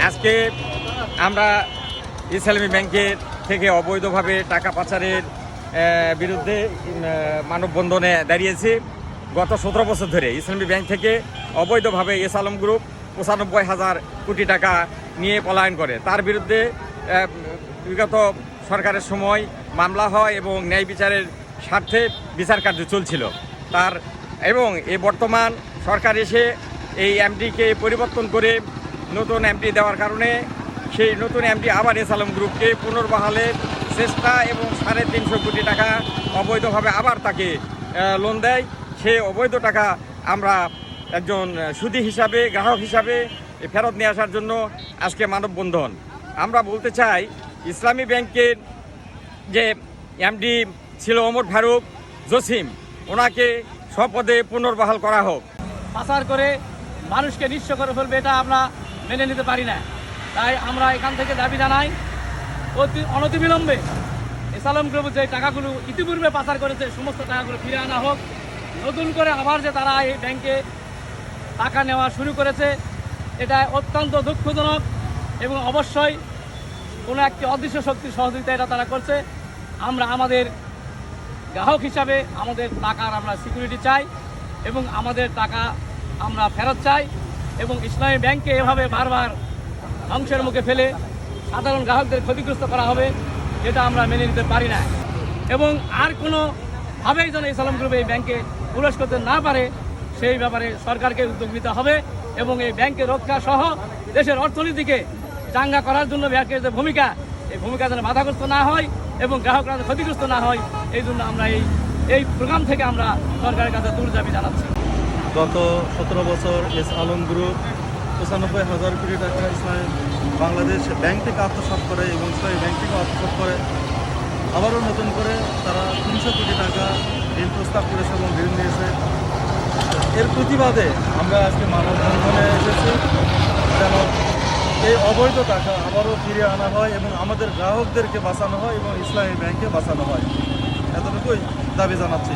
আজকে আমরা ইসলামী ব্যাংকের থেকে অবৈধভাবে টাকা পাচারের বিরুদ্ধে মানববন্ধনে দাঁড়িয়েছি। গত 17 বছর ধরে ইসলামী ব্যাংক থেকে অবৈধভাবে এস আলম গ্রুপ 95,000 কোটি টাকা নিয়ে পলায়ন করে। তার বিরুদ্ধে বিগত সরকারের সময় মামলা হয় এবং ন্যায় বিচারের স্বার্থে বিচার কার্য চলছিল এবং এই বর্তমান সরকার এসে এই এমডিকে পরিবর্তন করে নতুন এমডি দেওয়ার কারণে সেই নতুন এমডি আবার এস আলম গ্রুপকে পুনর্বহালের চেষ্টা এবং 350 কোটি টাকা অবৈধভাবে আবার তাকে লোন দেয়। সেই অবৈধ টাকা আমরা একজন সুদী হিসাবে, গ্রাহক হিসাবে ফেরত নিয়ে আসার জন্য আজকে মানববন্ধন। আমরা বলতে চাই ইসলামী ব্যাংকের যে এমডি ছিল ওমর ফারুক জসিম, ওনাকে স্বপদে পুনর্বহাল করা হোক। পাচার করে মানুষকে নিঃস্ব করে ফেলবে, এটা আমরা মেনে নিতে পারি না। তাই আমরা এখান থেকে দাবি জানাই অনতিবিলম্বে এস আলম গ্রুপ যে টাকাগুলো ইতিপূর্বে পাচার করেছে সমস্ত টাকাগুলো ফিরে আনা হোক। নতুন করে আবার যে তারা এই ব্যাংকে টাকা নেওয়া শুরু করেছে, এটা অত্যন্ত দুঃখজনক এবং অবশ্যই কোনো একটি অদৃশ্য শক্তির সহযোগিতা এটা তারা করছে। আমরা আমাদের গ্রাহক হিসাবে আমাদের টাকার আমরা সিকিউরিটি চাই এবং আমাদের টাকা আমরা ফেরত চাই। এবং ইসলামী ব্যাংকে এভাবে বারবার ধ্বংসের মুখে ফেলে সাধারণ গ্রাহকদের ক্ষতিগ্রস্ত করা হবে, এটা আমরা মেনে নিতে পারি না। এবং আর কোনোভাবেই যেন এস আলম গ্রুপ এই ব্যাংকে প্রবেশ করতে না পারে সেই ব্যাপারে সরকারকে উদ্যোগ নিতে হবে এবং এই ব্যাংকের রক্ষা সহ দেশের অর্থনীতিকে চাঙ্গা করার জন্য ব্যাংকের যে ভূমিকা, এই ভূমিকা যেন বাধাগ্রস্ত না হয় এবং গ্রাহকরা ক্ষতিগ্রস্ত না হয়, এই জন্য আমরা এই প্রোগ্রাম থেকে আমরা সরকারের কাছে দূর দাবি জানাচ্ছি। গত 17 বছর এস আলম গ্রুপ 95,000 কোটি টাকা ইসলামী বাংলাদেশ ব্যাংক থেকে আত্মসাৎ করে এবং ইসলামী ব্যাংক থেকে আত্মসাৎ করে আবারও নতুন করে তারা 300 কোটি টাকা ঋণ প্রস্তাব করেছে এবং ঋণ নিয়েছে। এর প্রতিবাদে আমরা আজকে মানববন্ধনে এসেছি যেন এই অবৈধ টাকা আবারও ফিরিয়ে আনা হয় এবং আমাদের গ্রাহকদেরকে বাঁচানো হয় এবং ইসলামী ব্যাংকে বাঁচানো হয়। এতটুকুই দাবি জানাচ্ছি।